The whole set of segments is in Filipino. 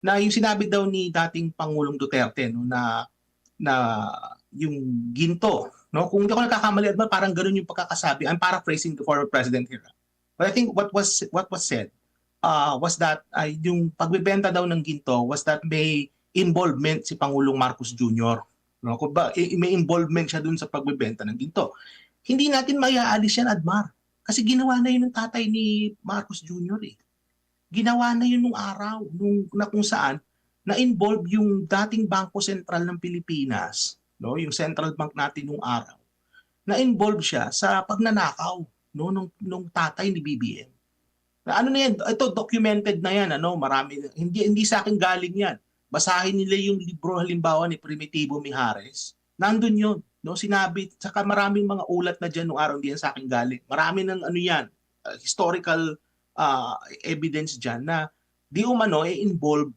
na yung sinabi daw ni dating Pangulong Duterte, no, na yung ginto, no? Kung hindi ako nagkakamali, Admar, parang ganun yung pagkakasabi. I'm paraphrasing the former president here. But I think what was said was that yung pagbebenta daw ng ginto was that may involvement si Pangulong Marcos Jr. No? Kung ba, may involvement siya dun sa pagbebenta ng ginto. Hindi natin maiaalis yan, Admar. Kasi ginawa na yun ng tatay ni Marcos Jr. eh. Ginawa na yun nung araw, na kung saan na-involve yung dating Bangko Sentral ng Pilipinas, no, yung central bank natin nung araw, na-involve siya sa pagnanakaw, no, nung tatay ni BBM. Na ano na yan, ito documented na yan, ano, marami, hindi sa akin galing yan. Basahin nila yung libro halimbawa ni Primitivo Mijares. Nandun yun, no, sinabi, saka maraming mga ulat na diyan nung araw, hindi yan sa akin galing. Marami ng ano yan, historical evidence diyan na di umano involved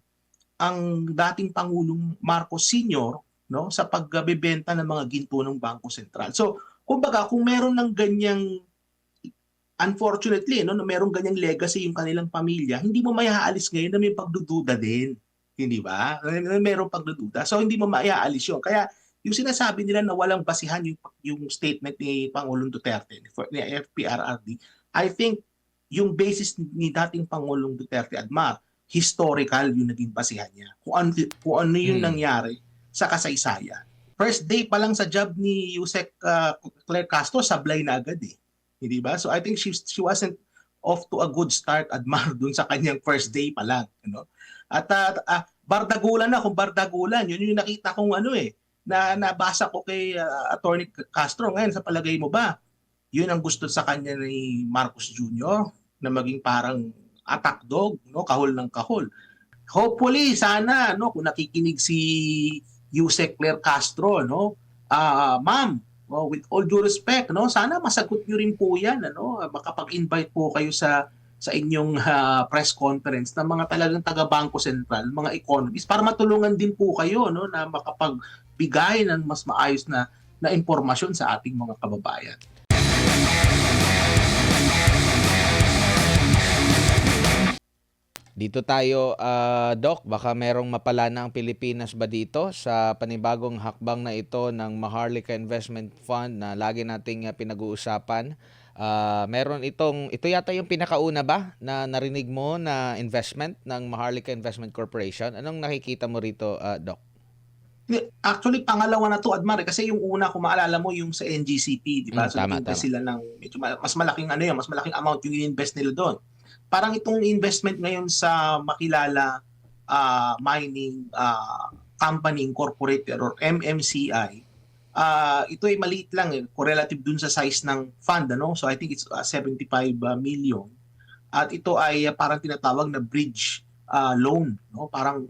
ang dating Pangulong Marcos Sr., no, sa pagbebenta ng mga ginto ng Bangko Sentral. So, kumbaga, kung meron ng ganyang unfortunately, no, na merong ganyang legacy yung kanilang pamilya, hindi mo maiaalis ngayon na may pagdududa din. Hindi ba? Merong pagdududa. So, hindi mo maiaalis yun. Kaya, yung sinasabi nila na walang basihan yung statement ni Pangulong Duterte, ni FPRRD, I think yung basis ni dating Pangulong Duterte, Admar, historical yung naging basihan niya. Kung ano yung nangyari sa kasaysayan. First day pa lang sa job ni Yusek Claire Castro, sablay na agad eh. Hindi ba? So I think she wasn't off to a good start, Admar, dun sa kanyang first day pa lang. Ano? At bardagulan na, kung bardagulan, yun yung nakita kong ano eh, na nabasa ko kay Attorney Castro. Ngayon, sa palagay mo ba, yun ang gusto sa kanya ni Marcos Jr. na maging parang attack dog, no, kahol ng kahol. Hopefully sana, no, kung nakikinig si Yusek Claire Castro, no, ma'am, with all due respect, no, sana masagot niyo rin po 'yan, ano, makapag-invite po kayo sa inyong press conference ng mga talagang taga Bangko Sentral, mga economists para matulungan din po kayo, no, na makapagbigay ng mas maayos na impormasyon sa ating mga kababayan. Dito tayo, Doc, baka merong mapala na ang Pilipinas ba dito sa panibagong hakbang na ito ng Maharlika Investment Fund na lagi nating pinag-uusapan. Ito yata yung pinakauna ba na narinig mo na investment ng Maharlika Investment Corporation? Anong nakikita mo rito, Doc? Actually, pangalawa na to, Admar, kasi yung una, kung maalala mo, yung sa NGCP, di ba? So, Tama, nag-invest tama. sila ng medyo mas malaking ano yun, mas malaking amount yung in-invest nila doon. Parang itong investment ngayon sa makilala mining company incorporated or MMCI, ito ay maliit lang eh, relative dun sa size ng fund, ano? So I think it's 75 million. At ito ay parang tinatawag na bridge loan, no? Parang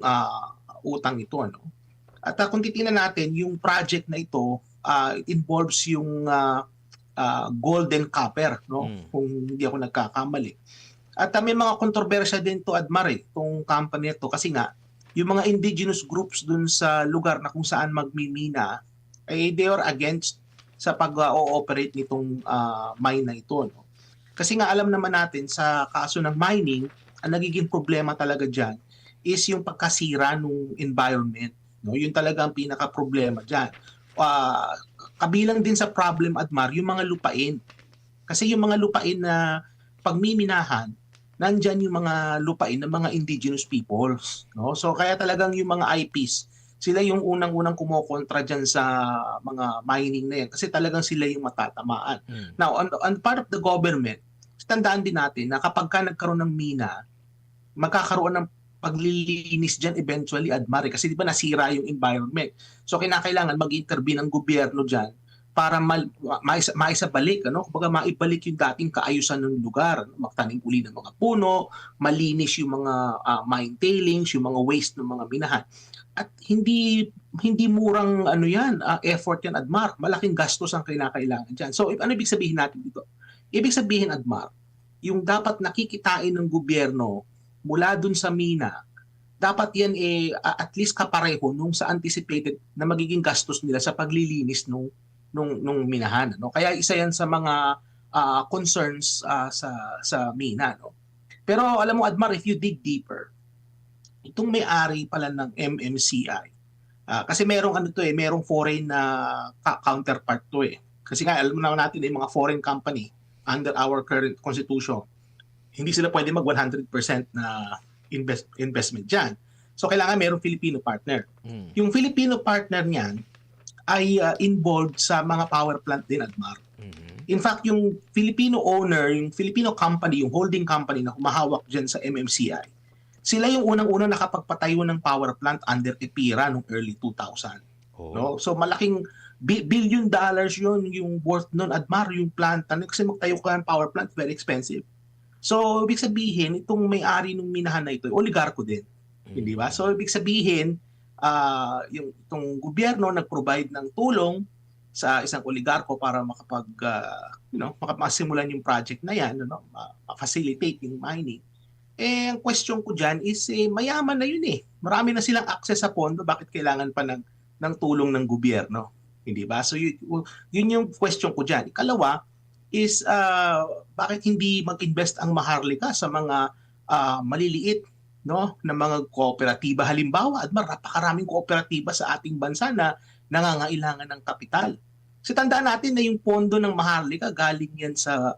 utang ito, ano? At kung titingnan natin, yung project na ito, it involves yung gold and copper, no? Kung hindi ako nagkakamali. At may mga kontrobersya din to, Admar, itong company ito kasi nga yung mga indigenous groups dun sa lugar na kung saan magmimina ay they are against sa pag-ooperate nitong mine na ito, no? Kasi nga alam naman natin sa kaso ng mining, ang nagiging problema talaga diyan is yung pagkasira ng environment, no? Yun talaga ang pinaka problema diyan. Kabilang din sa problem, Admar, yung mga lupain. Kasi yung mga lupain na pagmiminahan, nandyan yung mga lupain ng mga indigenous peoples, no? So kaya talagang yung mga IPs, sila yung unang-unang kumokontra dyan sa mga mining na yan kasi talagang sila yung matatamaan. Now, on part of the government, tandaan din natin na kapag ka nagkaroon ng mina, magkakaroon ng paglilinis dyan eventually, Admar, kasi di ba nasira yung environment. So kinakailangan mag-intervene ang gobyerno dyan para maisabalik, ano? Kumbaga maibalik yung dating kaayusan ng lugar, magtanim uli ng mga puno, malinis yung mga mine tailings, yung mga waste ng mga minahan. At hindi murang ano yan, effort yan, Admar. Malaking gastos ang kinakailangan diyan. So ano ibig sabihin natin dito? Ibig sabihin, Admar, yung dapat nakikitain ng gobyerno mula dun sa mina, dapat yan at least kapareho nung sa anticipated na magiging gastos nila sa paglilinis nung minahan, no? Kaya isa yan sa mga concerns sa mina, no? Pero alam mo, Admar, if you dig deeper, itong may-ari pala ng MMCI, kasi merong ano to eh, merong foreign na counterpart to eh. Kasi nga alam naman natin yung mga foreign company under our current constitution, hindi sila pwede mag 100% na investment diyan. So kailangan merong Filipino partner. Mm. Yung Filipino partner niyan ay involved sa mga power plant din, Admar. Mhm. In fact, yung Filipino owner, yung Filipino company, yung holding company na humahawak dyan sa MMCI, sila yung unang-unang nakapagpatayo ng power plant under EPIRA noong early 2000. Oh. No? So malaking billion dollars yun yung worth nun, Admar, yung plant. Kasi magtayo ka ng power plant, very expensive. So, ibig sabihin, itong may-ari ng minahan na ito, oligarko din. Hindi ba? So, ibig sabihin, yung itong gobyerno nag-provide ng tulong sa isang oligarko para makapasimulan yung project na yan, ma-facilitate yung mining. Eh, ang question ko dyan is, mayaman na yun eh. Marami na silang access sa pondo, bakit kailangan pa ng tulong ng gobyerno? Hindi ba? So, yun yung question ko dyan. Ikalawa is, bakit hindi mag-invest ang Maharlika sa mga maliliit na mga kooperatiba halimbawa, at napakaraming kooperatiba sa ating bansa na nangangailangan ng kapital. Kasi tandaan natin na yung pondo ng Maharlika galing yan sa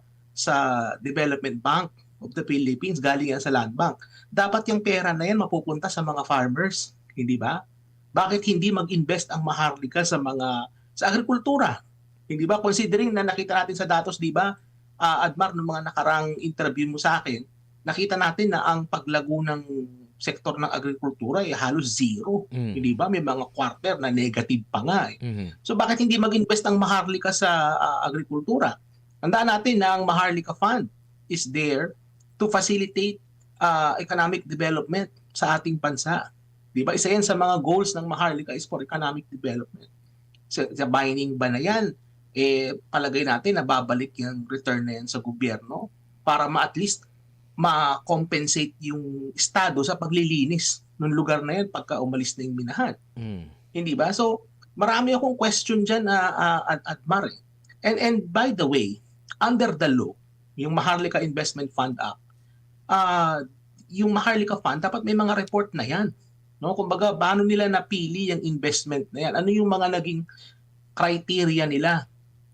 Development Bank of the Philippines, galing yan sa Land Bank. Dapat yung pera na yan mapupunta sa mga farmers, hindi ba? Bakit hindi mag-invest ang Maharlika sa agrikultura? Hindi ba? Considering na nakita natin sa datos, di ba, Admar, ng mga nakarang interview mo sa akin, nakita natin na ang paglago ng sektor ng agrikultura ay halos zero. Hindi ba? May mga quarter na negative pa nga eh. Mhm. So bakit hindi mag-invest ang Maharlika sa agrikultura? Tandaan natin na ang Maharlika Fund is there to facilitate economic development sa ating bansa. Di ba? Isa yan sa mga goals ng Maharlika is for economic development. Sa mining ba na yan? Palagay natin na babalik yung return na yan sa gobyerno para at least ma-compensate yung estado sa paglilinis ng lugar na yan pagka umalis na yung minahan. Hindi ba? So, marami akong question dyan, Admar. And by the way, under the law, yung Maharlika Investment Fund Act, yung Maharlika Fund, dapat may mga report na yan. No? Kumbaga, paano nila napili yung investment na yan? Ano yung mga naging criteria nila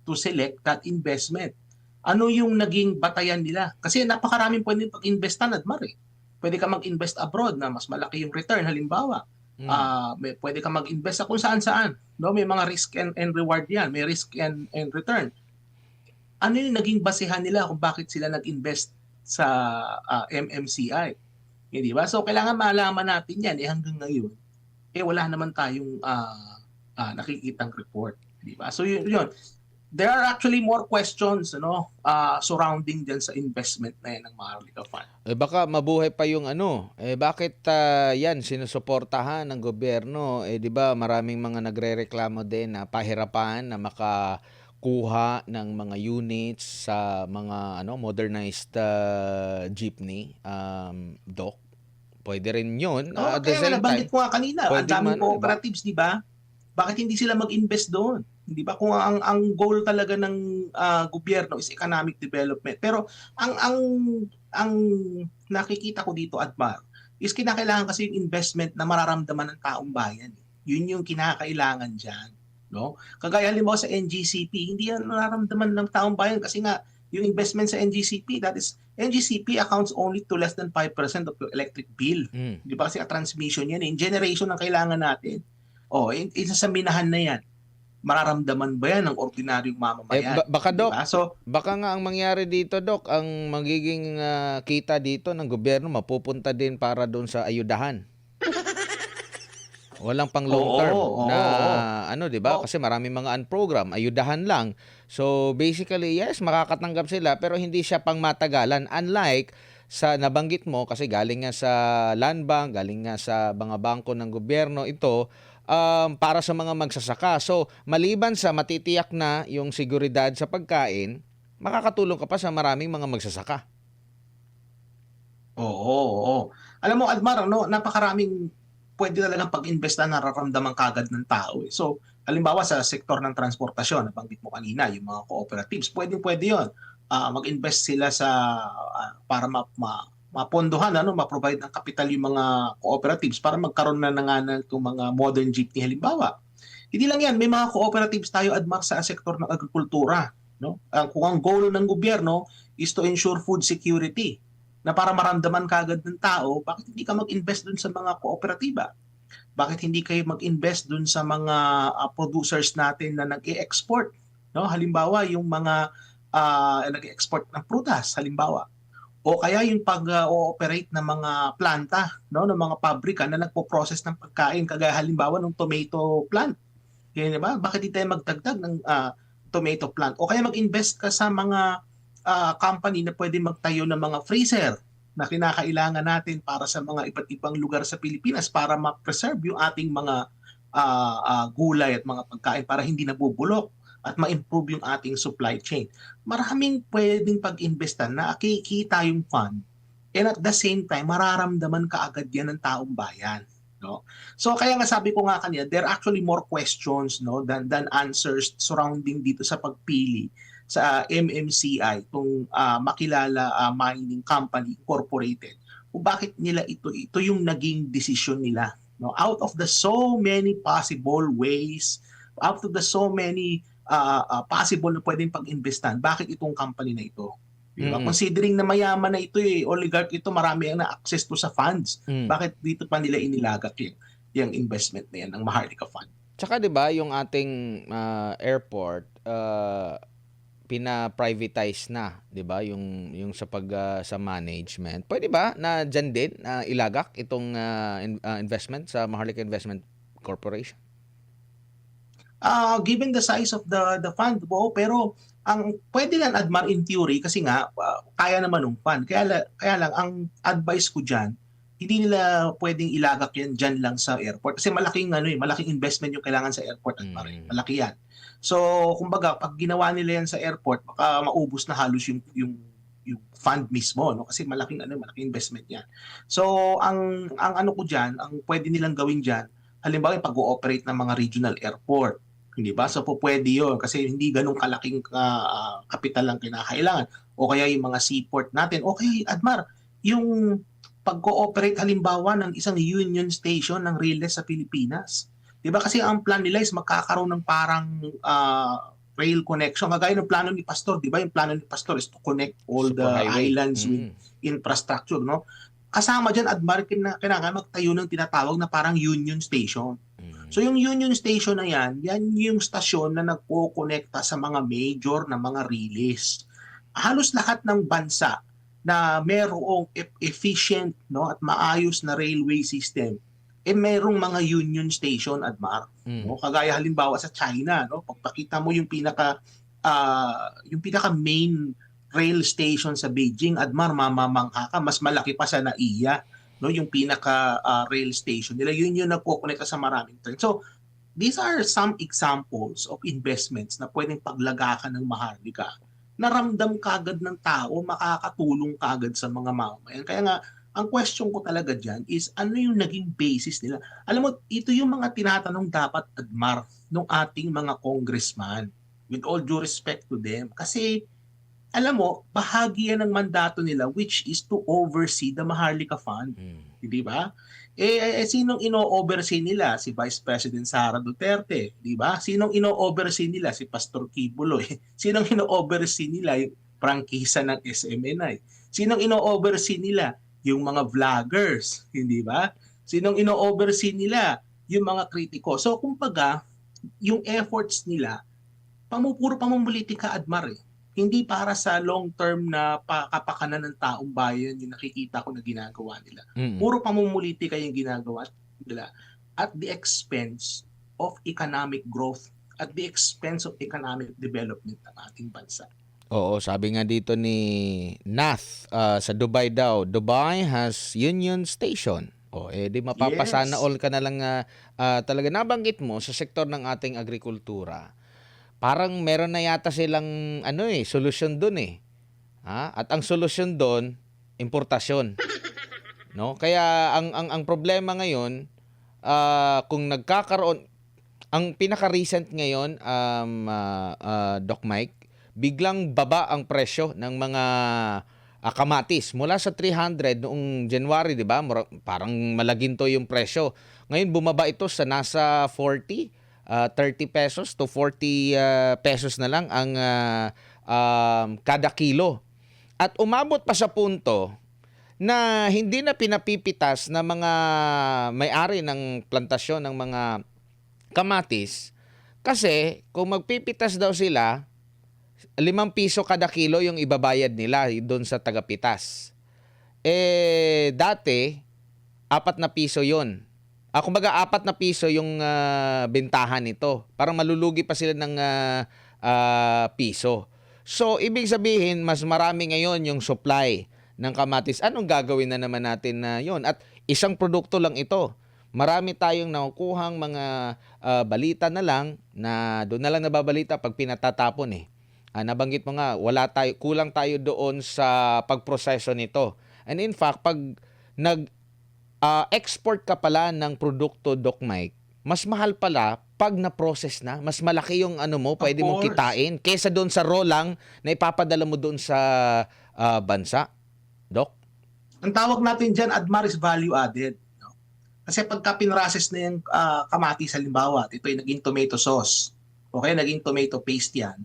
to select that investment? Ano yung naging batayan nila? Kasi napakaraming pwedeng pag-investan, Admar eh. Pwede ka mag-invest abroad na mas malaki yung return. Halimbawa, pwede ka mag-invest sa kung saan-saan. No? May mga risk and reward yan. May risk and return. Ano yung naging basehan nila kung bakit sila nag-invest sa MMCI? Hindi ba? So, kailangan malaman natin yan. Hanggang ngayon, wala naman tayong nakikitang report. Di ba? So, yun. There are actually more questions surrounding dyan sa investment na yan ng Maharlika Fund. Baka mabuhay pa yung bakit yan sinusuportahan ng gobyerno? Di ba maraming mga nagrereklamo din na pahirapan na makakuha ng mga units sa mga modernized jeepney, Doc. Pwede rin yun. At the Kaya same nabanggit time, ko nga kanina, ang pwede daming man, cooperatives, di ba? Bakit hindi sila mag-invest doon? Hindi ba? Kung ang goal talaga ng gobyerno is economic development. Pero ang nakikita ko dito, Admar, is kinakailangan kasi yung investment na mararamdaman ng taong bayan. Yun yung kinakailangan diyan, no? Kagaya halimbawa sa NGCP, hindi yan nararamdaman ng taong bayan kasi nga yung investment sa NGCP, NGCP accounts only to less than 5% of your electric bill. Di ba? Kasi transmission yan, in generation ang kailangan natin. Isa sa minahan na yan, mararamdaman ba yan ng ordinaryong mamamayan? Baka, Doc, diba? So, baka nga ang mangyari dito, Doc, ang magiging kita dito ng gobyerno mapupunta din para doon sa ayudahan. Walang pang long term di ba? Kasi maraming mga unprogram, ayudahan lang. So basically, yes, makakatanggap sila pero hindi siya pang matagalan. Unlike sa nabanggit mo, kasi galing nga sa Land Bank, galing nga sa mga bangko ng gobyerno, ito para sa mga magsasaka. So maliban sa matitiyak na yung seguridad sa pagkain, makakatulong ka pa sa maraming mga magsasaka. Oo. Alam mo, Admar, napakaraming pwede talagang pag-investan na nararamdaman kagad ng tao. So, halimbawa sa sektor ng transportasyon, nabanggit mo kanina, yung mga cooperatives, pwede yun. Mag-invest sila para mapondohan, ma-provide ng kapital yung mga cooperatives para magkaroon na nga ng itong mga modern jeepney halimbawa. Hindi lang yan, may mga cooperatives tayo, Admar, sa sektor ng agrikultura. No? Kung ang goal ng gobyerno is to ensure food security, na para maramdaman kagad ng tao, bakit hindi ka mag-invest dun sa mga kooperatiba? Bakit hindi kayo mag-invest dun sa mga producers natin na nag-e-export? No? Halimbawa, yung mga nag-e-export ng prutas, halimbawa. O kaya yung pag-ooperate ng mga planta, no, ng mga pabrika na nagpo-process ng pagkain, kagaya halimbawa ng tomato plant. Kaya ba? Bakit di tayo magdagdag ng tomato plant? O kaya mag-invest ka sa mga company na pwede magtayo ng mga freezer na kinakailangan natin para sa mga iba't ibang lugar sa Pilipinas para ma-preserve yung ating mga gulay at mga pagkain para hindi nabubulok at ma-improve yung ating supply chain. Maraming pwedeng pag-investan na kikita yung fund, and at the same time, mararamdaman kaagad yan ng taong bayan. No? So kaya nga sabi ko nga kanina, there are actually more questions, no, than answers surrounding dito sa pagpili sa MMCI, itong makilala mining company incorporated. Kung bakit nila ito yung naging desisyon nila. No? Out of the so many possible ways, out of the so many possible na pwedeng pag-investan, bakit itong company na ito? Diba? Mm. Considering na mayaman na ito, oligarch ito, marami ang na-access to sa funds. Mm. Bakit dito pa nila inilagak yung investment na yan ng Maharlika Fund? Tsaka 'di ba yung ating airport pina-privatize na, 'di ba? Yung sa sa management. Pwede ba na diyan din ilagak itong investment sa Maharlika Investment Corporation? Given the size of the fund po, pero ang pwede lang, Admar, in theory kasi nga kaya naman ng fund. Kaya lang ang advice ko diyan, hindi nila pwedeng ilagak yan diyan lang sa airport kasi malaking investment yung kailangan sa airport, Admar. Malaki yan. So, kumbaga, pag ginawa nila yan sa airport, baka maubos na halos yung fund mismo, no? Kasi malaking investment yan. So, ang ano ko diyan, ang pwede nilang gawin diyan, halimbawa yung pag-ooperate ng mga regional airport. Hindi ba? So, pwede yun kasi hindi ganun kalaking kapital lang kinakailangan. O kaya yung mga seaport natin. O kaya, Admar, yung pag-cooperate halimbawa ng isang union station ng railways sa Pilipinas. Di ba? Kasi ang plan nila is magkakaroon ng parang rail connection. Kagaya ng plano ni Pastor, di ba? Yung plano ni Pastor is to connect all the Superhighway. islands with infrastructure, no? Kasama dyan, Admar, kailangan magtayo ng tinatawag na parang union station. So yung union station na yan yung stasyon na nagpo-connecta sa mga major na mga relays. Halos lahat ng bansa na merong efficient, no, at maayos na railway system, merong mga union station, Admar. No? Kagaya halimbawa sa China, no, pagpakita mo yung pinaka main rail station sa Beijing, Admar, mamamangha ka, mas malaki pa sa NAIA, no, yung pinaka rail station nila. Yun yung nagko-connect sa maraming train. So, these are some examples of investments na pwedeng paglagakan ng Maharlika. Naramdam kagad ng tao, makakatulong kagad sa mga mamamayan. Kaya nga, ang question ko talaga dyan is ano yung naging basis nila? Alam mo, ito yung mga tinatanong dapat, Admar, ng ating mga congressman. With all due respect to them. Kasi, alam mo, bahagi yan ng mandato nila which is to oversee the Maharlika Fund. Di ba? Sinong ino-oversee nila? Si Vice President Sara Duterte. Di ba? Sinong ino-oversee nila? Si Pastor Kibuloy. Sinong ino-oversee nila? Yung prangkisa ng SMNI. Sinong ino-oversee nila? Yung mga vloggers. Hindi ba? Sinong ino-oversee nila? Yung mga kritiko. So, kumbaga, yung efforts nila, puro pamumulitika, Admar, hindi para sa long-term na kapakanan ng taong bayan yung nakikita ko na ginagawa nila. Puro pamumulitika yung ginagawa nila at the expense of economic growth, at the expense of economic development ng ating bansa. Oo, sabi nga dito ni Nath sa Dubai daw, Dubai has union station. Di mapapasana all ka na lang talaga nabanggit mo sa sektor ng ating agrikultura. Parang meron na yata silang solusyon doon At ang solusyon doon, importasyon. No? Kaya ang problema ngayon, kung nagkakaroon, ang pinaka-recent ngayon, Doc Mike, biglang baba ang presyo ng mga kamatis mula sa 300 noong January, 'di ba? Parang malaginto yung presyo. Ngayon bumaba ito sa nasa 30 pesos to 40 pesos na lang ang kada kilo. At umabot pa sa punto na hindi na pinapipitas na mga may-ari ng plantasyon ng mga kamatis kasi kung magpipitas daw sila, 5 piso kada kilo yung ibabayad nila doon sa tagapitas. Dati, 4 na piso yun. Kumbaga, 4 na piso yung bentahan nito. Parang malulugi pa sila ng piso. So, ibig sabihin, mas marami ngayon yung supply ng kamatis. Anong gagawin na naman natin na yun? At isang produkto lang ito. Marami tayong nakukuhang mga balita na lang na doon na lang nababalita pag pinatatapon eh. Nabanggit mo nga, kulang tayo doon sa pagproseso nito. And in fact, pag export ka pala ng produkto, Doc Mike, mas mahal pala pag na-process na. Mas malaki yung pwede mong course. kitain kaysa doon sa raw lang na ipapadala mo doon sa bansa. Doc? Ang tawag natin dyan, Admar, is value added. No? Kasi pagka pinrases na yung kamatis, halimbawa, ito ay naging tomato sauce, okay, naging tomato paste yan,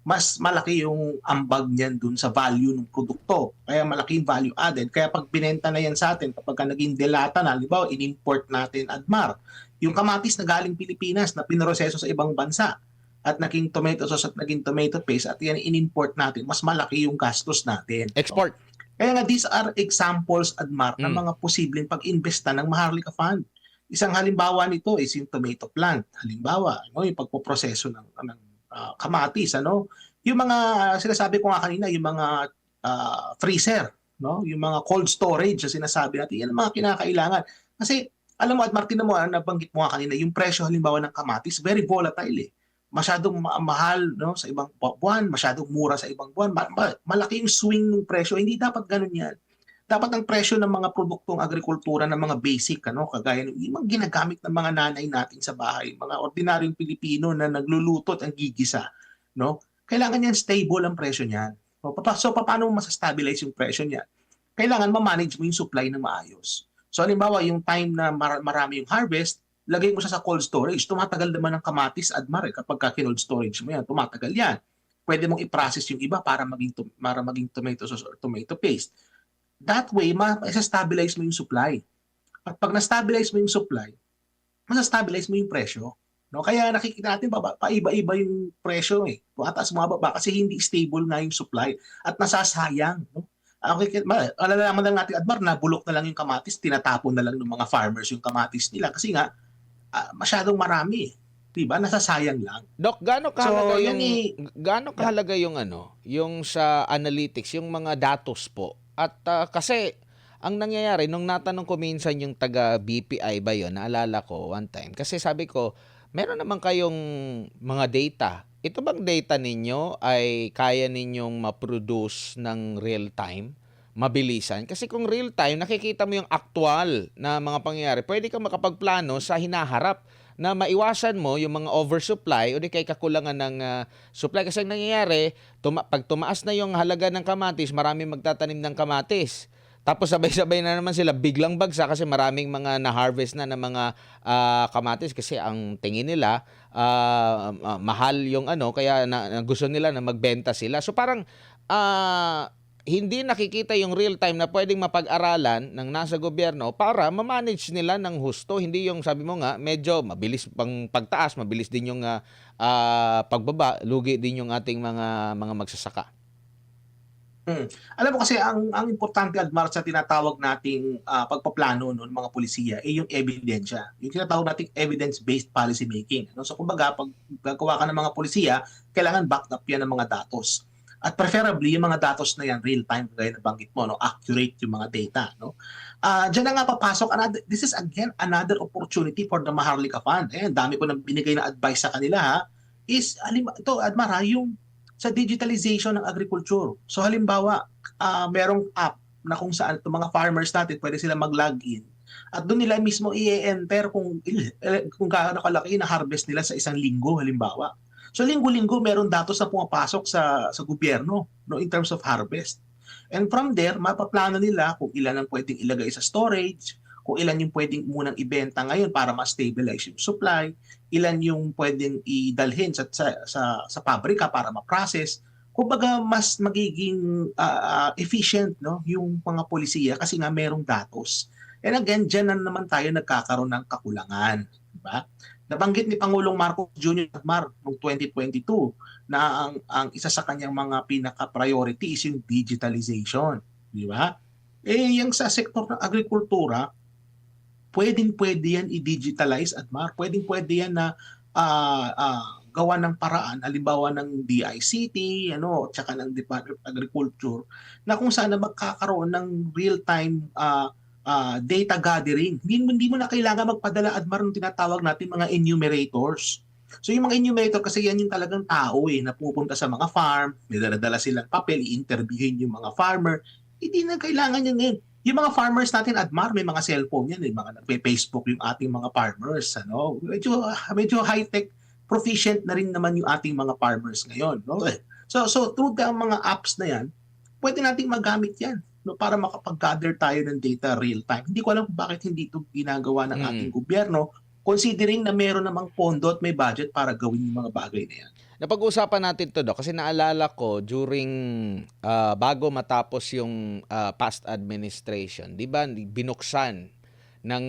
mas malaki yung ambag niyan dun sa value ng produkto. Kaya malaki yung value added. Kaya pag binenta na yan sa atin, kapag naging delata na, halimbawa, in-import natin, Admar, yung kamatis na galing Pilipinas na pinroseso sa ibang bansa at naging tomato sauce at naging tomato paste at yan in-import natin, mas malaki yung gastos natin. Export. Kaya nga, these are examples, Admar, ng mga posibleng pag-investa ng Maharlika Fund. Isang halimbawa nito is yung tomato plant. Halimbawa, yung pagpoproseso ng kamatis, yung mga sinasabi ko nga kanina, yung mga freezer, yung mga cold storage na sinasabi natin, yan ang mga kinakailangan. Kasi alam mo, at Martin mo, nabanggit mo nga kanina, yung presyo halimbawa ng kamatis, very volatile eh. Masyadong mahal sa ibang buwan, masyadong mura sa ibang buwan, malaki yung swing ng presyo. Hindi dapat ganun yan. Dapat ang presyo ng mga produktong agrikultura, ng mga basic, kagaya ng mga ginagamit ng mga nanay natin sa bahay, mga ordinaryong Pilipino na nagluluto at ang gigisa, kailangan yan stable ang presyo niyan. So, paano mo masastabilize yung presyo niyan? Kailangan ma-manage mo yung supply ng maayos. So, halimbawa, yung time na marami yung harvest, lagay mo siya sa cold storage. Tumatagal naman ng kamatis, Admar, kapag ka-cold storage mo yan, tumatagal yan. Pwede mong i-process yung iba para maging tomato sauce or tomato paste. That way, ma-stabilize mo yung supply. At pag na-stabilize mo yung supply, ma-stabilize mo yung presyo. Kaya nakikita natin, paiba-iba yung presyo eh. Pataas bumababa kasi hindi stable na yung supply at nasasayang. Alalaman lang natin, Admar, na bulok na lang yung kamatis, tinatapon na lang ng mga farmers yung kamatis nila kasi nga, masyadong marami. Diba? Nasasayang lang. Doc, gaano kahalaga So, yung sa analytics, yung mga datos po? At kasi ang nangyayari nung natanong ko minsan yung taga BPI ba yon, naalala ko one time. Kasi sabi ko, meron naman kayong mga data. Ito bang data ninyo ay kaya ninyong ma-produce ng real time? Mabilisan? Kasi kung real time, nakikita mo yung actual na mga pangyayari, pwede kang makapagplano sa hinaharap na maiwasan mo yung mga oversupply o di kay kakulangan ng supply. Kasi ang nangyayari, pag tumaas na yung halaga ng kamatis, marami magtatanim ng kamatis. Tapos sabay-sabay na naman sila biglang bagsak kasi maraming mga na-harvest na ng mga kamatis kasi ang tingin nila mahal yung kaya gusto nila na magbenta sila. So parang hindi nakikita yung real time na pwedeng mapag-aralan ng nasa gobyerno para ma-manage nila ng husto. Hindi yung sabi mo nga, medyo mabilis pang pagtaas, mabilis din yung pagbaba, lugi din yung ating mga magsasaka. Alam mo kasi ang importante, Admar, sa tinatawag nating pagpaplano ng mga polisiya ay yung ebidensya. Yung tinatawag nating evidence-based policy making. So kumbaga, pag gagawa ka ng mga polisiya, kailangan backed up yan ng mga datos. At preferably, yung mga datos na yan, real-time, kagaya na banggit mo, accurate yung mga data. Diyan na nga papasok, this is again another opportunity for the Maharlika Fund. Dami ko nang binigay na advice sa kanila, is, ito, Admar, yung sa digitalization ng agriculture. So halimbawa, merong app na kung saan itong mga farmers natin, pwede sila mag-login. At doon nila mismo i-enter kung gaano kalaki na harvest nila sa isang linggo, halimbawa. So linggo-linggo meron datos na pumapasok sa gobyerno in terms of harvest. And from there, mapaplano nila kung ilan ang pwedeng ilagay sa storage, kung ilan yung pwedeng munang ibenta ngayon para ma-stabilize yung supply, ilan yung pwedeng idalhin sa pabrika para ma-process. Kumbaga mas magiging efficient, no, yung mga polisiya kasi nga merong datos. And again, diyan na naman tayo nagkakaroon ng kakulangan, di ba? Nabanggit ni Pangulong Marcos Jr. noong 2022 na ang isa sa kanyang mga pinaka-priority is yung digitalization, di ba? Yung sa sektor ng agrikultura, pwedeng-pwede yan i-digitalize at pwedeng-pwede yan na gawa ng paraan, halimbawa ng DICT, tsaka ng Department of Agriculture, na kung saan na magkakaroon ng real-time data gathering. Hindi mo na kailangan magpadala ng tinatawag natin mga enumerators. So yung mga enumerator kasi yan yung talagang tao na pupunta sa mga farm, may dala silang papel, i-interviewin yung mga farmer. Hindi na kailangan yan ngayon. Yung mga farmers natin, may mga cellphone yan, mga nagpe-Facebook yung ating mga farmers. Medyo high-tech, proficient na rin naman yung ating mga farmers ngayon. No? So through the mga apps na yan, pwede nating magamit yan, no, para makapag-gather tayo ng data real time. Hindi ko alam kung bakit hindi ito ginagawa ng ating gobyerno, considering na meron namang pondo at may budget para gawin yung mga bagay na yan. Napag-usapan natin to, Doc, kasi naalala ko during bago matapos yung past administration, di ba, binuksan ng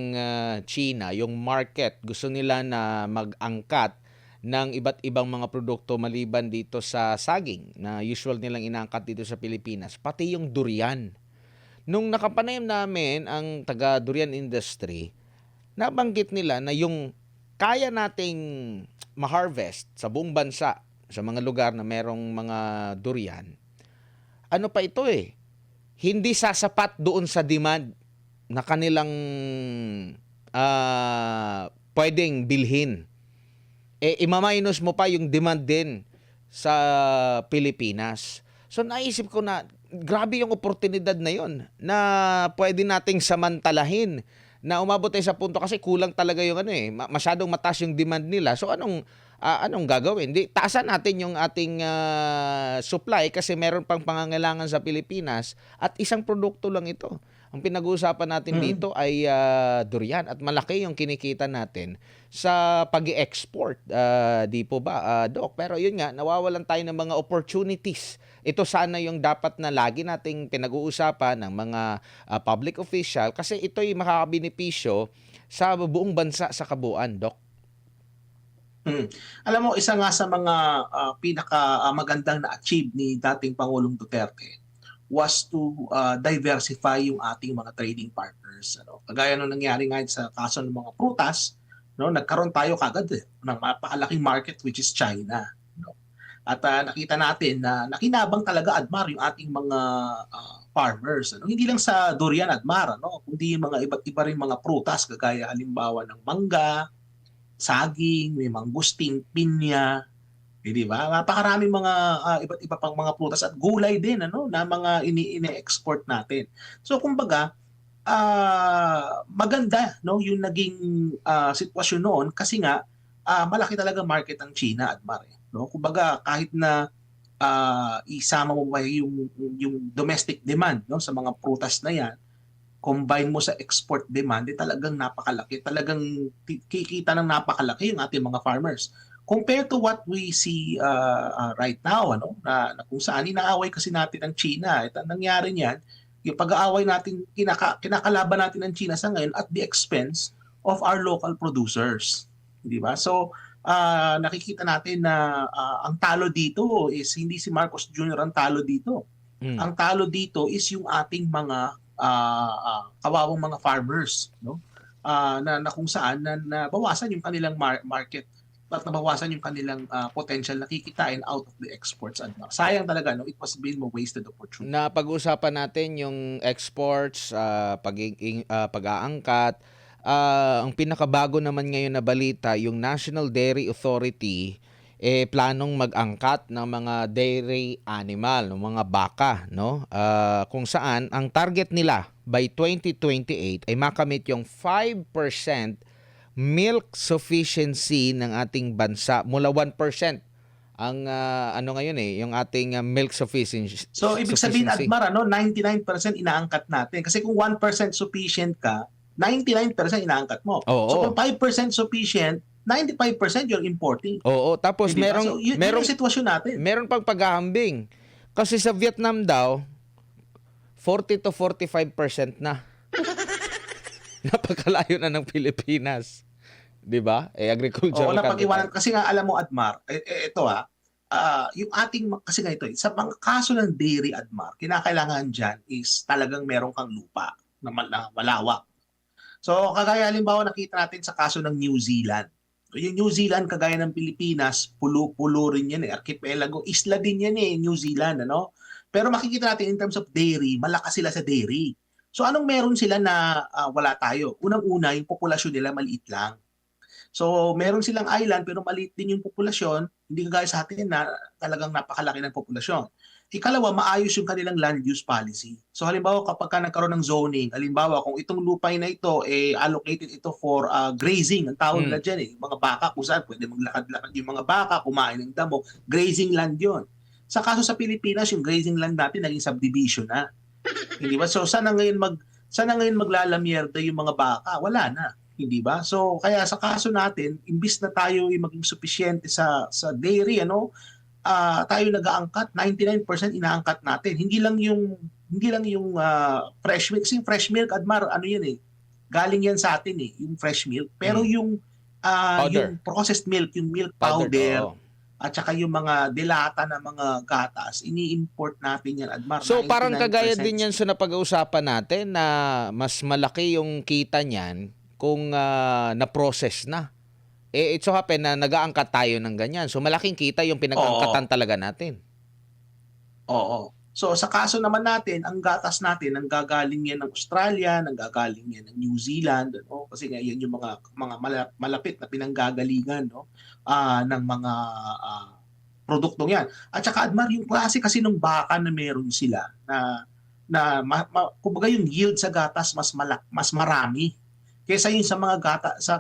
China yung market. Gusto nila na mag-angkat ng iba't ibang mga produkto maliban dito sa saging na usual nilang inaangkat dito sa Pilipinas, pati yung durian. Nung nakapanayam namin ang taga-durian industry, nabanggit nila na yung kaya nating ma-harvest sa buong bansa, sa mga lugar na merong mga durian, ano pa ito hindi sasapat doon sa demand na kanilang pwedeng bilhin. Imaminus mo pa yung demand din sa Pilipinas. So naisip ko na, grabe yung oportunidad na yon na pwede nating samantalahin na umabot tayo sa punto kasi kulang talaga yung masyadong mataas yung demand nila. So anong gagawin? Taasan natin yung ating supply kasi meron pang pangangailangan sa Pilipinas at isang produkto lang ito. Ang pinag-uusapan natin dito ay durian at malaki yung kinikita natin sa pag-export. Di po ba, Doc? Pero yun nga, nawawalan tayo ng mga opportunities. Ito sana yung dapat na lagi nating pinag-uusapan ng mga public official kasi ito'y makakabenepisyo sa buong bansa sa kabuuan, Doc. Alam mo, isa nga sa mga pinaka magandang na-achieve ni dating Pangulong Duterte was to diversify yung ating mga trading partners. Kagaya nung nangyari nga sa kaso ng mga prutas, nagkaroon tayo kagad ng napakalaking market which is China. At nakita natin na nakinabang talaga, yung ating mga farmers. Hindi lang sa durian, kundi yung mga iba't iba rin mga prutas, kagaya halimbawa ng mangga, saging, may mangustin, pinya, di ba? Napakaraming mga iba't iba pang mga prutas at gulay din na mga ini-export natin. So kumbaga, maganda yung naging sitwasyon noon kasi nga malaki talaga market ang China at kumbaga kahit na isama mo ba yung domestic demand sa mga prutas na yan, combine mo sa export demand, talagang napakalaki. Talagang kikita ng napakalaki yung ating mga farmers. Compared to what we see right now, na kung saan inaaway kasi natin ang China. At ang nangyari niyan, yung pag-aaway natin, kinakalaban natin ang China sa ngayon at the expense of our local producers. Di ba? So, nakikita natin na ang talo dito is hindi si Marcos Jr. ang talo dito. Ang talo dito is yung ating mga kawawang mga farmers, na kung saan na bawasan yung kanilang market at nabawasan yung kanilang potential na kikitain out of the exports. Sayang talaga, it was been a wasted opportunity. Napag-usapan natin yung exports, pag-aangkat. Ang pinakabago naman ngayon na balita, yung National Dairy Authority planong mag-angkat ng mga dairy animal, ng mga baka, kung saan ang target nila by 2028 ay makamit yung 5% milk sufficiency ng ating bansa mula 1% ang ano ngayon yung ating milk So, ibig sabihin, sufficiency. Admar, 99% inaangkat natin. Kasi kung 1% sufficient ka, 99% inaangkat mo. So, kung Oo. 5% sufficient, 95% you're importing. Oo, tapos Hindi ba? So, yun yung merong sitwasyon natin. meron pang paghahambing. Kasi sa Vietnam daw 40 to 45% na. Napakalayo na ng Pilipinas. 'Di ba? Oo, Agricultural napag capital. iwanan kasi nga alam mo, Admar, ito yung ating kasi nga ito, sa mga kaso ng dairy, Admar, kinakailangan diyan is talagang meron kang lupa na malawak. So, kagaya halimbawa nakita natin sa kaso ng New Zealand. So, yung New Zealand, kagaya ng Pilipinas, pulo-pulo rin yan archipelago, isla din yan New Zealand, ano? Pero makikita natin in terms of dairy, malakas sila sa dairy. So, anong meron sila na wala tayo? Unang-una, yung populasyon nila maliit lang. So, meron silang island pero maliit din yung populasyon, hindi kagaya sa atin na talagang napakalaki ng populasyon. Ikalawa, maayos yung kanilang land use policy. So halimbawa kapag ka nagkaroon ng zoning, halimbawa kung itong lupay na ito allocated ito for grazing, ang tawag nila Mm. diyan mga baka kung saan pwede maglakad-lakad yung mga baka, kumain ng damo, grazing land 'yon. Sa kaso sa Pilipinas, yung grazing land natin naging subdivision na. Hindi ba? So sana ngayon maglalamierda yung mga baka? Wala na, hindi ba? So kaya sa kaso natin, imbis na tayo ay maging supisyente sa dairy, tayo nag-aangkat, 99% inaangkat natin. Hindi lang yung fresh milk. Kasi yung fresh milk, Admar, ano yan galing yan sa atin yung fresh milk. Pero Mm. yung Powder. processed milk, yung milk Powdered, powder, oo. at saka yung mga delata na mga gatas, ini-import natin yan, Admar. So parang kagaya 99% din yan sa napag-uusapan natin na mas malaki yung kita niyan kung na-process na. It so happen na nag-aangkat tayo ng ganyan. So malaking kita yung Oo. pinag-angkatan talaga natin. Oo. So sa kaso naman natin, ang gatas natin nanggagaling yan ng Australia, nanggagaling yan ng New Zealand, kasi nga yan yung mga malapit na pinanggagalingan ng mga produktong yan. At saka Admar, yung klase kasi ng baka na meron sila kumbaga yung yield sa gatas mas marami kaysa yung sa mga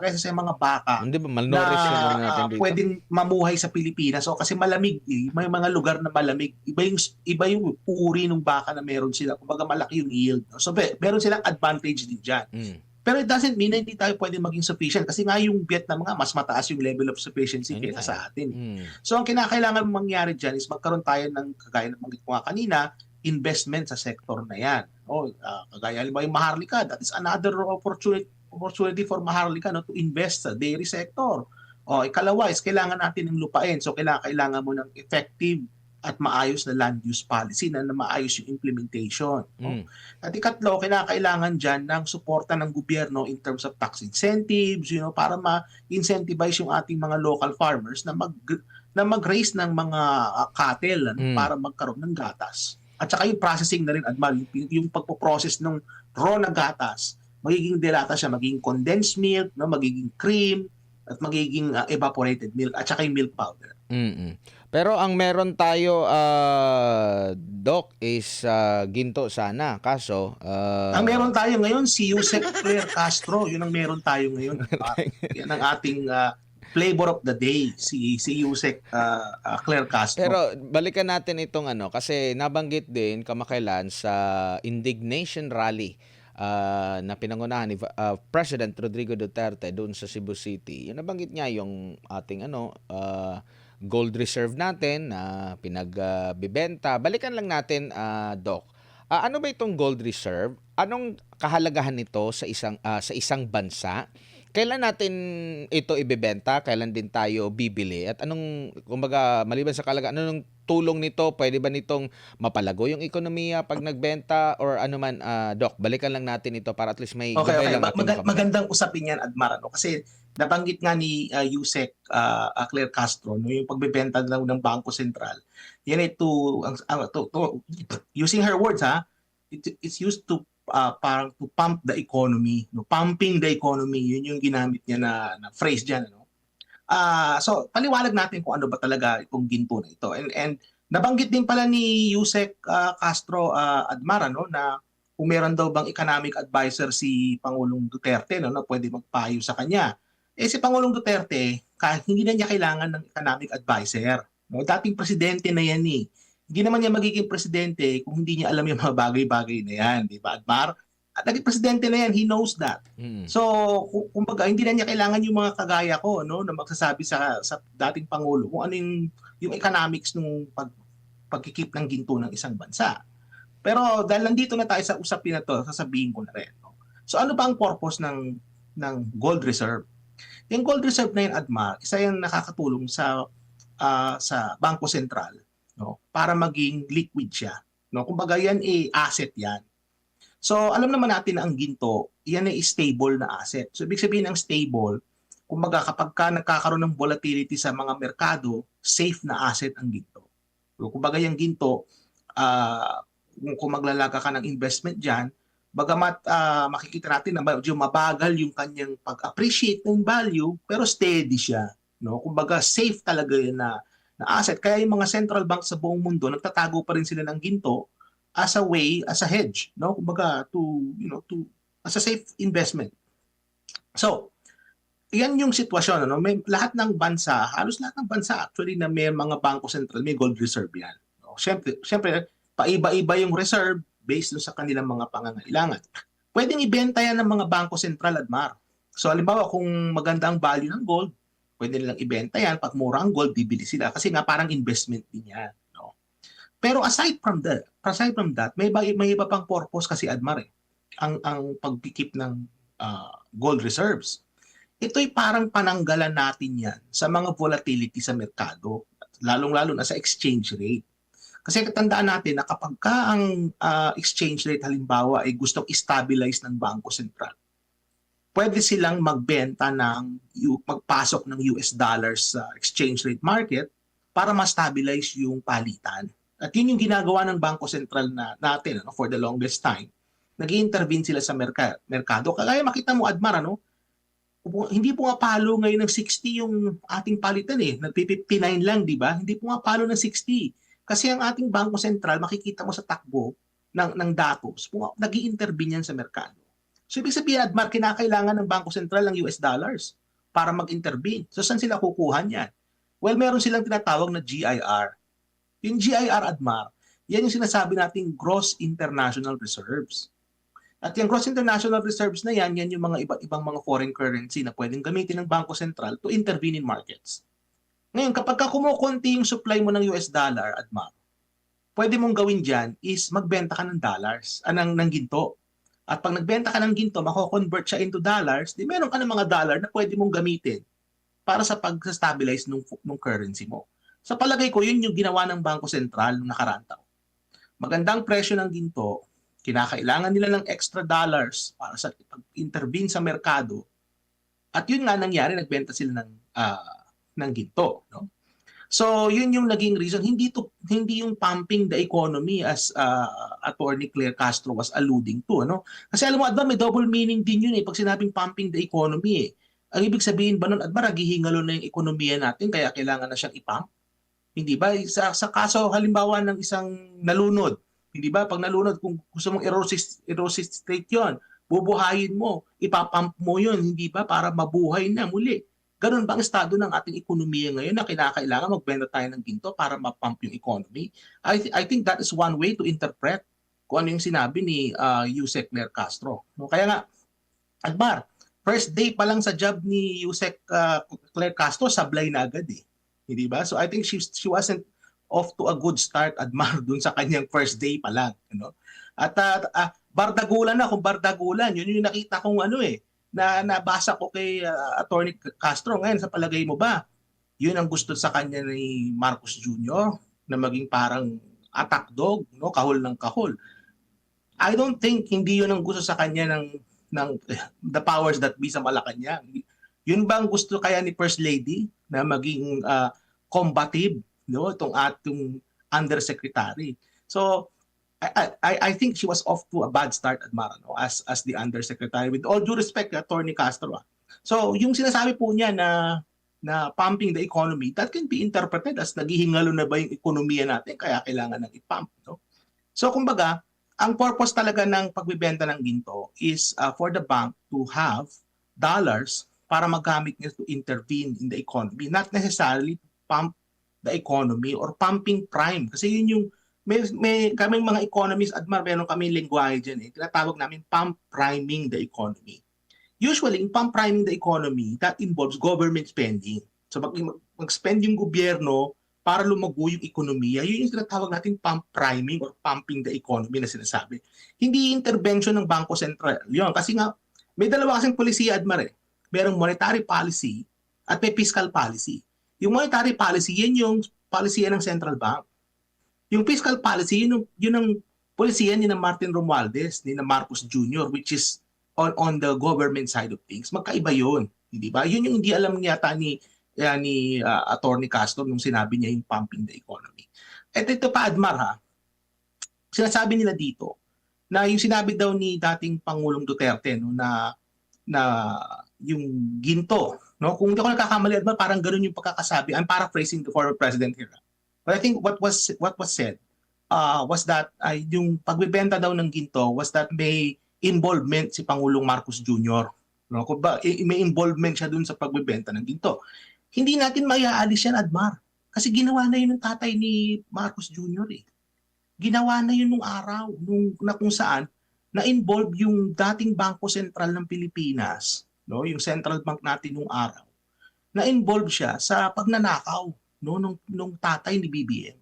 kaysa sa mga baka Hindi ba na malnourished yung ano natin dito? pwedeng mamuhay sa Pilipinas. So kasi malamig may mga lugar na malamig. Iba yung uri ng baka na meron sila. Kumbaga malaki yung yield. So meron silang advantage din diyan. Mm. Pero it doesn't mean na hindi tayo pwedeng maging sufficient kasi nga yung Vietnam nga mas mataas yung level of sufficiency Yun nga kaysa sa atin. Mm. So ang kinakailangan mangyari diyan is magkaroon tayo ng kagaya ng banggit ko nga kanina, investment sa sector na yan. Kagaya halimbawa yung Maharlika, that is another opportunity for Maharlika to invest sa dairy sector. Ikalawa is kailangan natin ng lupain. So kailangan mo ng effective at maayos na land use policy na maayos yung implementation. Mm. At ikatlo, kinakailangan dyan ng suporta ng gobyerno in terms of tax incentives, para ma-incentivize yung ating mga local farmers na mag-raise ng mga cattle para magkaroon ng gatas. At saka yung processing na rin, Admal, yung pagpo-process ng raw na gatas, magiging delata siya, magiging condensed milk, magiging cream, at magiging evaporated milk, at saka yung milk powder. Mm. Pero ang meron tayo, Doc, is ginto sana. Kaso, Ang meron tayo ngayon, si Yusek Claire Castro. Yun ang meron tayo ngayon. Yan ang ating flavor of the day, si Yusek Claire Castro. pero balikan natin itong kasi nabanggit din kamakailan sa indignation rally na pinangunahan ni President Rodrigo Duterte doon sa Cebu City. Yung nabanggit niya yung ating gold reserve natin na pinagbibenta. Balikan lang natin, Doc. Ano ba itong gold reserve? Anong kahalagahan nito sa isang bansa? Kailan natin ito ibebenta? Kailan din tayo bibili? At kumbaga, maliban sa kahalagaan, anong tulong nito? Pwede ba nitong mapalago yung ekonomiya pag nagbenta or ano man, Doc? Balikan lang natin ito para at least may gabay lang ating mga Magandang usapin yan, Admar. Kasi nabanggit nga ni Yusek Claire Castro, yung pagbebenta daw ng Bangko Sentral. Yan using her words, it's used to parang to pump the economy, pumping the economy, yun yung ginamit niya na phrase diyan, so paliwanag natin kung ano ba talaga itong ginto na ito. And nabanggit din pala ni Yusek Castro, Admar, na kung meron daw bang economic advisor si Pangulong Duterte na pwede magpayo sa kanya. Si Pangulong Duterte, hindi na niya kailangan ng economic advisor. No? Dating presidente na yan eh. Hindi naman niya magiging presidente kung hindi niya alam yung mga bagay-bagay na yan, di ba, Admar? At naging presidente na yan, he knows that. Mm. So, kumbaga, hindi na niya kailangan yung mga kagaya ko, no, na magsasabi sa dating Pangulo kung ano yung economics ng pagkikip ng ginto ng isang bansa. Pero dahil nandito na tayo sa usapin na to, sasabihin ko na rin. No? So ano ba ang purpose ng gold reserve? Yung gold reserve na yun, Admar, isa yung nakakatulong sa Bangko Sentral, no, para maging liquid siya. No? Kumbaga yan asset yan. So alam naman natin na ang ginto, yan ay stable na asset. So ibig sabihin ng stable, kumbaga kapag ka nagkakaroon ng volatility sa mga merkado, safe na asset ang ginto. So, kumbaga yung ginto, kung maglalaga ka ng investment dyan, bagamat makikita natin na medyo mabagal yung kanyang pag-appreciate ng value, pero steady siya. No? Kumbaga safe talaga yun na asset. Kaya yung mga central banks sa buong mundo, nagtatago pa rin sila ng ginto as a way, as a hedge, no? Kumbaga as a safe investment. So, yan yung sitwasyon, ano? May lahat ng bansa, halos lahat ng bansa actually na may mga bangko sentral, may gold reserve yan. No? Siyempre, paiba-iba yung reserve based sa kanilang mga pangangailangan. Pwedeng ibenta yan ng mga bangko sentral, Admar. So, halimbawa, kung maganda ang value ng gold, pwede nilang ibenta yan. Pag mura ang gold, bibili sila. Kasi nga parang investment din yan. No? Pero aside from that, may iba pang purpose kasi, Admar, ang pagkikip ng gold reserves. Ito'y parang pananggalan natin yan sa mga volatility sa merkado, lalong-lalo na sa exchange rate. Kasi tandaan natin na kapag ka ang exchange rate halimbawa ay gustong stabilize ng Bangko Sentral, pwede silang magbenta magpasok ng US dollars sa exchange rate market para ma-stabilize yung palitan. At yun yung ginagawa ng Bangko Sentral natin for the longest time. Nag-i-intervene sila sa merkado. Kaya makita mo, Admar, hindi pumapalo ngayon ng 60 yung ating palitan eh. Nagpi-59 lang, di ba? Hindi pumapalo ng 60. Kasi ang ating Bangko Sentral, makikita mo sa takbo ng datos, nag-i-intervene yan sa merkado. So ibig sabihin, Admar, kinakailangan ng Bangko Sentral ng US dollars para mag-intervene. So saan sila kukuha niyan? Well, meron silang tinatawag na GIR. Yung GIR, Admar, yan yung sinasabi nating gross international reserves. At yung gross international reserves na yan yung mga iba't ibang mga foreign currency na pwedeng gamitin ng Bangko Sentral to intervene in markets. Ngayon, kapag kumukunti yung supply mo ng US dollar, Admar, pwede mong gawin dyan is magbenta ka ng dollars, ng ginto. At pag nagbenta ka ng ginto, mako-convert siya into dollars, di meron ka ng mga dollar na pwede mong gamitin para sa pag-stabilize ng currency mo. Sa palagay ko, yun yung ginawa ng Bangko Sentral noong nakaraang taon. Magandang presyo ng ginto, kinakailangan nila ng extra dollars para sa pag-intervene sa merkado. At yun nga nangyari, nagbenta sila ng ginto. No? So, yun yung naging reason. Hindi yung pumping the economy as Attorney Claire Castro was alluding to. Ano? Kasi alam mo, Admar, may double meaning din yun pag sinabing pumping the economy. Ang ibig sabihin ba nun, Admar, naghihingalo na yung ekonomiya natin kaya kailangan na siyang ipump? Hindi ba? Sa kaso, halimbawa ng isang nalunod, hindi ba? Pag nalunod, kung gusto mong i-resuscitate yun, bubuhayin mo, ipapump mo yun, hindi ba? Para mabuhay na muli. Ganun ba ang estado ng ating ekonomiya ngayon na kinakailangan magbenta tayo ng ginto para mapump yung economy? I think that is one way to interpret kung ano yung sinabi ni Yusek Claire Castro. No? Kaya nga, Admar, first day pa lang sa job ni Yusek Claire Castro, sablay na agad eh. Hindi ba? So I think she wasn't off to a good start, Admar, dun sa kanyang first day pa lang. At bardagulan na, kung bardagulan, yun yung nakita kong na nabasa ko kay Attorney Castro. Ngayon, sa palagay mo ba, yun ang gusto sa kanya ni Marcos Jr. na maging parang attack dog, kahol ng kahol. I don't think hindi yun ang gusto sa kanya ng the powers that be sa Malacanang. Yun ba ang gusto kaya ni First Lady na maging combative, itong ating undersecretary? So I think she was off to a bad start, Admar, as the undersecretary. With all due respect, Attorney Castro. So yung sinasabi po niya na pumping the economy, that can be interpreted as naghihingalo na ba yung ekonomiya natin kaya kailangan ng i-pump. So kumbaga, ang purpose talaga ng pagbibenta ng ginto is for the bank to have dollars para magamit niya to intervene in the economy, not necessarily pump the economy or pumping prime. Kasi yun yung, may kaming mga economists, Admar, meron kaming lengguwahe dyan tinatawag namin pump priming the economy. Usually, in pump priming the economy, that involves government spending. So mag-spend yung gobyerno para lumago yung ekonomiya. Yun yung tinatawag natin pump priming or pumping the economy na sinasabi. Hindi intervention ng Bangko Sentral. Yun, kasi nga, may dalawa kasing polisiya, Admar. Merong monetary policy at may fiscal policy. Yung monetary policy, yan yung polisiya ng Central Bank. Yung fiscal policy, yun ang polisiya ni na Martin Romualdez, ni na Marcos Jr., which is on the government side of things. Magkaiba yun. Di ba? Yun yung hindi alam yata ni Attorney Castro nung sinabi niya yung pumping the economy. At ito pa, Admar, ha? Sinasabi nila dito na yung sinabi daw ni dating Pangulong Duterte na yung ginto, no? Kung hindi ako nagkakamali, Admar, parang ganun yung pagkakasabi. I'm paraphrasing the former president here. But I think what was said was that yung pagbebenta daw ng ginto was that may involvement si Pangulong Marcos Jr. No? Kung ba, may involvement siya dun sa pagbebenta ng ginto. Hindi natin maiaalis yan, Admar. Kasi ginawa na yun ng tatay ni Marcos Jr. Ginawa na yun nung araw, na kung saan na-involve yung dating Bangko Sentral ng Pilipinas, no? Yung central bank natin nung araw. Na-involve siya sa pagnanakaw, no, nung tatay ni BBM.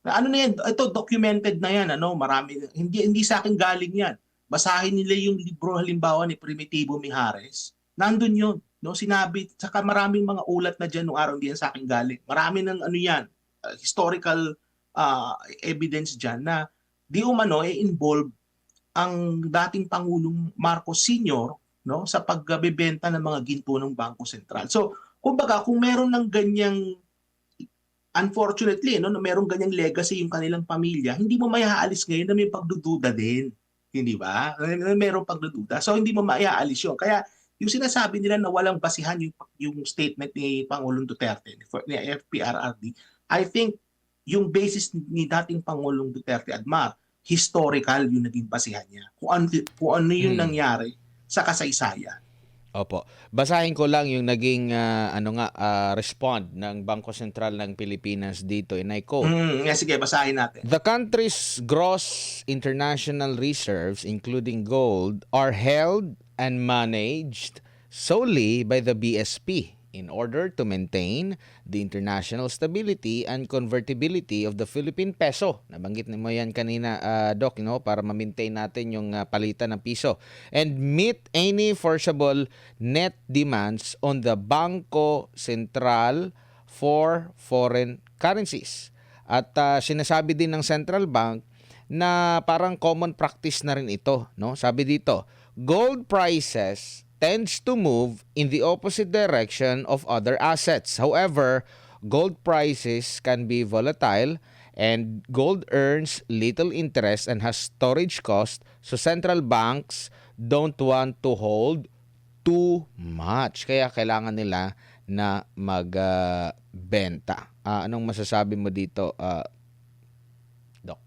Ano na yan? Ito documented na yan, marami, hindi sa akin galing yan. Basahin nila yung libro halimbawa ni Primitivo Mijares. Nandun yun, no? Sinabi, saka maraming mga ulat na dyan nung araw, hindi yan sa akin galing. Marami ng historical evidence dyan na di umano involve ang dating Pangulong Marcos Sr., no, sa pagbebenta ng mga ginto ng Bangko Sentral. So, kumbaga, kung meron ng ganyang unfortunately, no, na merong ganyang legacy yung kanilang pamilya, hindi mo maiaalis ngayon na may pagdududa din. Hindi ba? Merong pagdududa. So, hindi mo maiaalis yun. Kaya, yung sinasabi nila na walang basihan yung statement ni Pangulong Duterte, ni FPRRD, I think yung basis ni dating Pangulong Duterte, Admar, historical yung naging basihan niya. Kung ano yung nangyari sa kasaysayan. Opo. Basahin ko lang yung naging respond ng Bangko Sentral ng Pilipinas dito, and I quote. Sige, basahin natin. The country's gross international reserves, including gold, are held and managed solely by the BSP in order to maintain the international stability and convertibility of the Philippine peso. Nabanggit mo yan kanina, Doc, para ma-maintain natin yung palitan ng piso. And meet any foreseeable net demands on the Bangko Sentral for foreign currencies. At sinasabi din ng Central Bank na parang common practice na rin ito, no? Sabi dito, gold prices tends to move in the opposite direction of other assets. However, gold prices can be volatile and gold earns little interest and has storage cost, so central banks don't want to hold too much. Kaya kailangan nila na magbenta. Anong masasabi mo dito, Doc?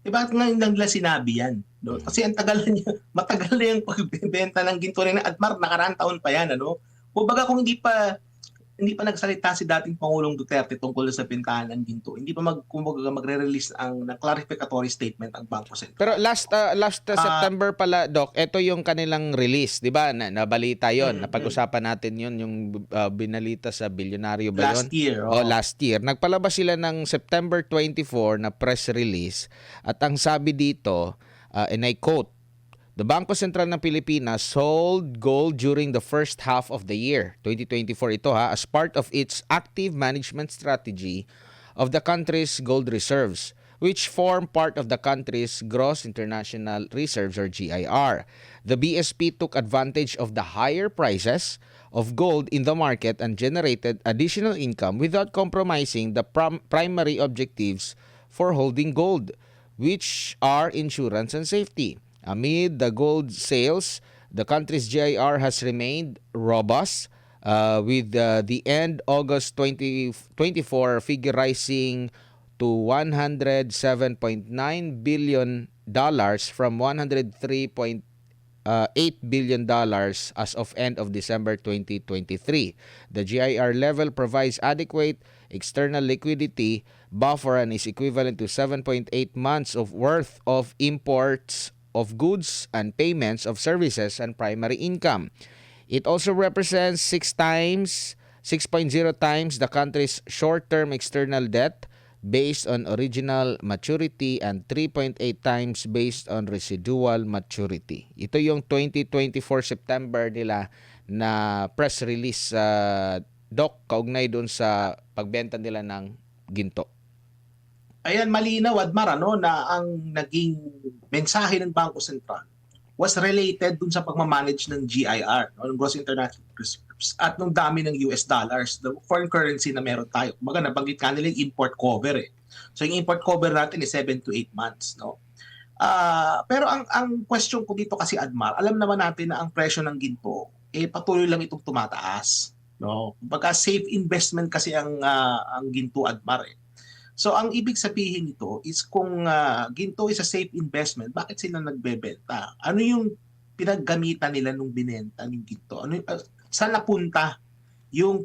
Bakit ngayon lang nila sinabi yan? No? Kasi ang matagal na yung pagbebenta ng ginto rin. At nakaraan taon pa yan. Kumbaga kung hindi pa nagsalita si dating Pangulong Duterte tungkol sa bentahan ng ginto, hindi pa magre-release ng clarificatory statement ang Bangko Sentral. Pero last September pala, Doc, ito yung kanilang release, di ba? Nabalita yon, napag-usapan natin yon, yung binalita sa Bilyonaryo ba yun? Last year. Last year. Nagpalabas sila ng September 24 na press release at ang sabi dito, and I quote, the Bangko Sentral ng Pilipinas sold gold during the first half of the year, 2024 ito as part of its active management strategy of the country's gold reserves, which form part of the country's gross international reserves or GIR. The BSP took advantage of the higher prices of gold in the market and generated additional income without compromising the primary objectives for holding gold, which are insurance and safety. Amid the gold sales, the country's GIR has remained robust, with the end August 2024 figure rising to $107.9 billion from $103.8 $8 billion as of end of December 2023. The GIR level provides adequate external liquidity buffer and is equivalent to 7.8 months of worth of imports of goods and payments of services and primary income. It also represents 6.0 times the country's short-term external debt based on original maturity and 3.8 times based on residual maturity. Ito yung 2024 September nila na press release, Doc, kaugnay doon sa pagbenta nila ng ginto. Ayan, malinaw, Admar, na ang naging mensahe ng Bangko Sentral was related dun sa pagmamanage ng GIR, ng Gross International Reserves, at nung dami ng US dollars, the foreign currency na meron tayo. Kumbaga, nabanggit ka nila yung import cover eh. So yung import cover natin is 7 to 8 months. No? Pero ang question ko dito kasi, Admar, alam naman natin na ang presyo ng ginto, patuloy lang itong tumataas. No? Kumbaga, safe investment kasi ang ginto, Admar eh. So ang ibig sabihin nito is kung ginto is a safe investment, bakit sila nagbebenta? Ano yung pinaggamitan nila nung binenta ng ginto? Saan napunta yung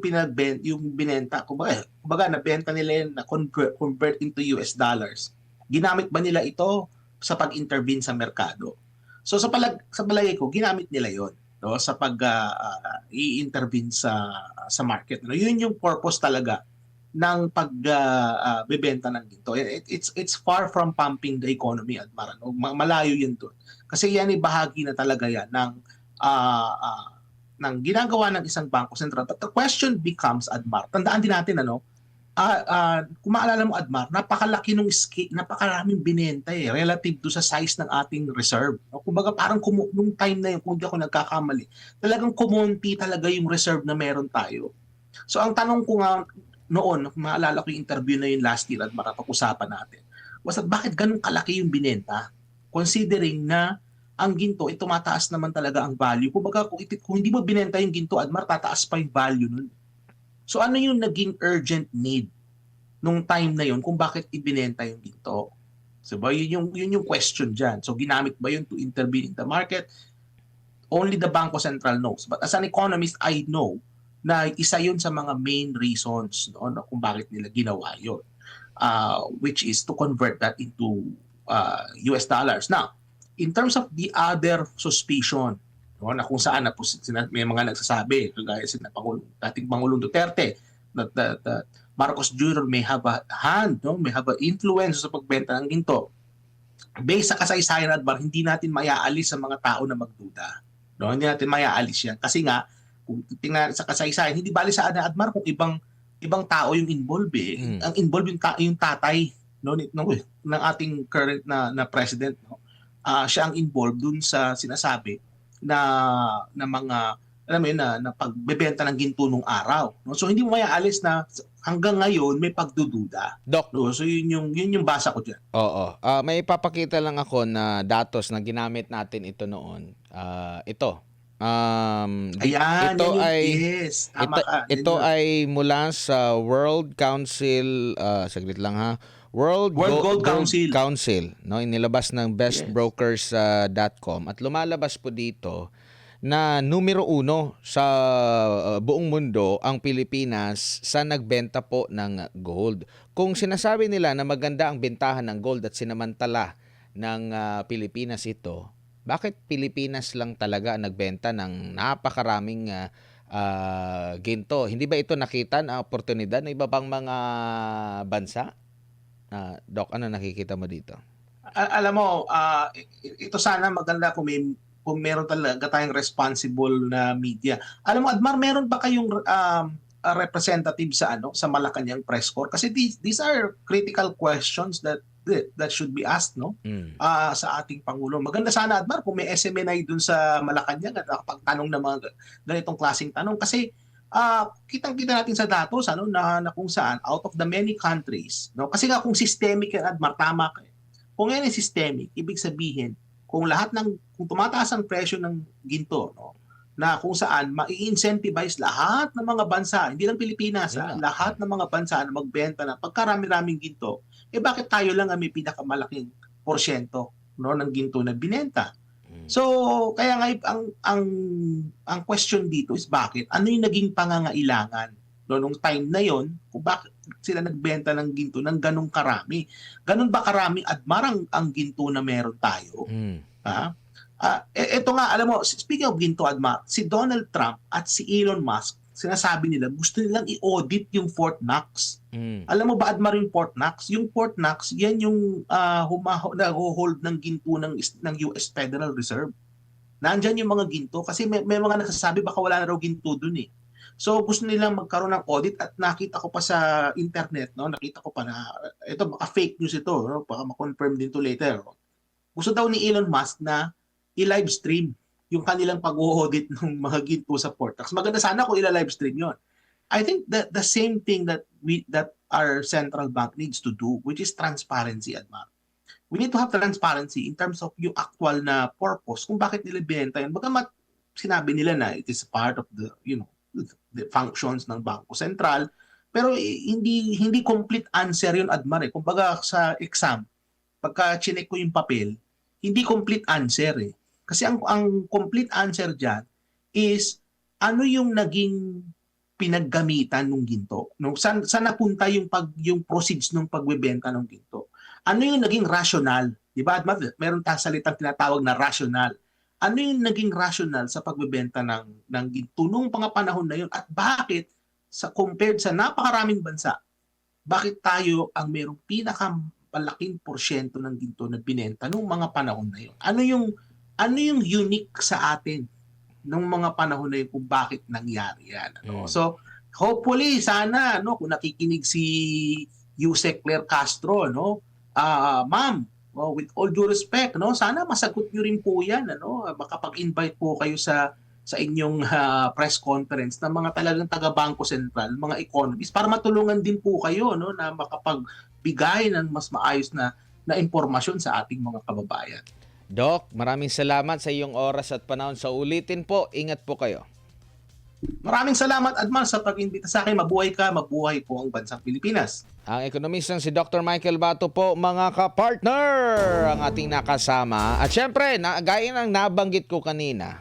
binenta? Kumbaga nabenta nila yun na convert into US dollars. Ginamit ba nila ito sa pag-intervene sa merkado? So sa palagay ko, ginamit nila yon, no, sa pag-i-intervene sa market. No? Yun yung purpose talaga ng pagbebenta ng ginto. It's far from pumping the economy, Admar. No? Malayo yun doon. Kasi yan ay bahagi na talaga yan ng ginagawa ng isang bangko sentral. But the question becomes, Admar, tandaan din natin, kung maalala mo, Admar, napakalaki nung napakaraming binenta relative to sa size ng ating reserve. No? Kumbaga parang nung time na yun, kung di ako nagkakamali, talagang kumonti talaga yung reserve na meron tayo. So ang tanong ko nga noon, maalala ko yung interview na yun last year at marapag-usapan natin, was that bakit ganun kalaki yung binenta? Considering na ang ginto, tumataas naman talaga ang value. Kumbaga, kung hindi mo binenta yung ginto, Admar, tataas pa yung value nun. So ano yung naging urgent need nung time na yun kung bakit ibinenta yung ginto? So ba, yun yung question dyan. So ginamit ba yun to intervene in the market? Only the Bangko Sentral knows. But as an economist, I know na isa yun sa mga main reasons kung bakit nila ginawa yun, which is to convert that into US dollars. Now, in terms of the other suspicion, na kung saan may mga nagsasabi, kagaya sila dating Pangulong Duterte, that Marcos Jr. may have a hand, may have an influence sa pagbenta ng ginto. Based sa kasaysayan, Admar, hindi natin mayaalis sa mga tao na magduda. No? Hindi natin mayaalis yan. Kasi nga, kung tingnan sa kasaysayan, hindi bali sa Admar kung ibang tao yung involved eh. Ang involved yung tatay ng ating current na president, siya ang involved dun sa sinasabi na mga alam mo yun, na pagbebenta ng ginto nung araw. No? So hindi mo mayaalis na hanggang ngayon may pagdududa. Doc. No? So yun yung basa ko diyan. Oo. May ipapakita lang ako na datos na ginamit natin ito noon. Ito. Ayan, ito ay yes, tama ka. ito ay mula sa World Council, saglit lang ha. World Gold Council, no, inilabas ng bestbrokers.com at lumalabas po dito na numero 1 sa buong mundo ang Pilipinas sa nagbenta po ng gold. Kung sinasabi nila na maganda ang bentahan ng gold at sinamantala ng Pilipinas ito, bakit Pilipinas lang talaga ang nagbenta ng napakaraming ginto? Hindi ba ito nakita na oportunidad ng iba pang mga bansa? Doc, ano nakikita mo dito? Alam mo, ito sana maganda kung meron talaga tayong responsible na media. Alam mo, Admar, meron ba kayong representative sa Malacanang press corps? Kasi these are critical questions that should be asked sa ating Pangulo. Maganda sana, Admar, kung may SMNI dun sa Malacanang at nakapagtanong ng mga ganitong klaseng tanong. Kasi kitang-kita natin sa datos na kung saan out of the many countries, kasi nga kung systemic yan, Admar, tama ka. Kung yan ay systemic, ibig sabihin kung tumataas ang presyo ng ginto, na kung saan mai-incentivize lahat ng mga bansa, hindi lang Pilipinas, lahat ng mga bansa na magbenta ng pagkarami-raming ginto, bakit tayo lang ang may pinakamalaking porsyento ng ginto na binenta? So, kaya nga ang question dito is bakit? Ano yung naging pangangailangan no, nung time na yon kung bakit sila nagbenta ng ginto ng ganong karami? Ganon ba karaming admarang ang ginto na meron tayo? Mm. Ha? Ito nga, alam mo, speaking of ginto, Admar, si Donald Trump at si Elon Musk, sinasabi nila, gusto nilang i-audit yung Fort Knox. Mm. Alam mo ba, Admar, yung Fort Knox? Yung Fort Knox, yan yung nag-hold ng ginto ng US Federal Reserve. Nandyan yung mga ginto kasi may mga nagsasabi baka wala na raw ginto dun eh. So gusto nilang magkaroon ng audit at nakita ko pa sa internet, no? Nakita ko pa na ito baka fake news ito, no? Baka ma-confirm din to later. Gusto daw ni Elon Musk na i-live stream yung kanilang pag-audit ng mga ginto sa Fort Knox. Maganda sana kung i-live stream yon. I think that the same thing that our central bank needs to do, which is transparency, Admar. We need to have transparency in terms of yung actual na purpose kung bakit nila binenta yun. Bagamat sinabi nila na it is part of the, the functions ng Bangko Sentral, pero hindi complete answer yun, Admar. Kumbaga sa exam, pagka chinek ko yung papel, hindi complete answer eh. Kasi ang complete answer dyan is ano yung naging pinaggamitan ng ginto. No? Saan napunta yung proceeds ng pagbebenta ng ginto? Ano yung naging rational? Di ba? Meron tayong salitang tinatawag na rational. Ano yung naging rational sa pagbebenta ng ginto nung mga panahon na yun? At bakit compared sa napakaraming bansa, bakit tayo ang merong pinakamalaking porsyento ng ginto na binenta nung mga panahon na yun? Ano yung unique sa atin nung mga panahon na yun kung bakit nangyari yan? Ano? So, hopefully, sana, no, kung nakikinig si Yusek Claire Castro, no, ma'am, with all due respect, no, sana masagot nyo rin po yan. Ano? Makapag-invite po kayo sa inyong press conference ng mga talagang taga-Bangko Sentral, mga economists, para matulungan din po kayo no, na makapagbigay ng mas maayos na impormasyon sa ating mga kababayan. Doc, maraming salamat sa iyong oras at panahon. Sa ulitin po, ingat po kayo. Maraming salamat, Adman, sa pag-imbita sa akin. Mabuhay ka, mabuhay po ang bansang Pilipinas. Ang ekonomistang si Dr. Michael Bato po, mga kapartner, ang ating nakasama. At syempre, gaya ng nabanggit ko kanina,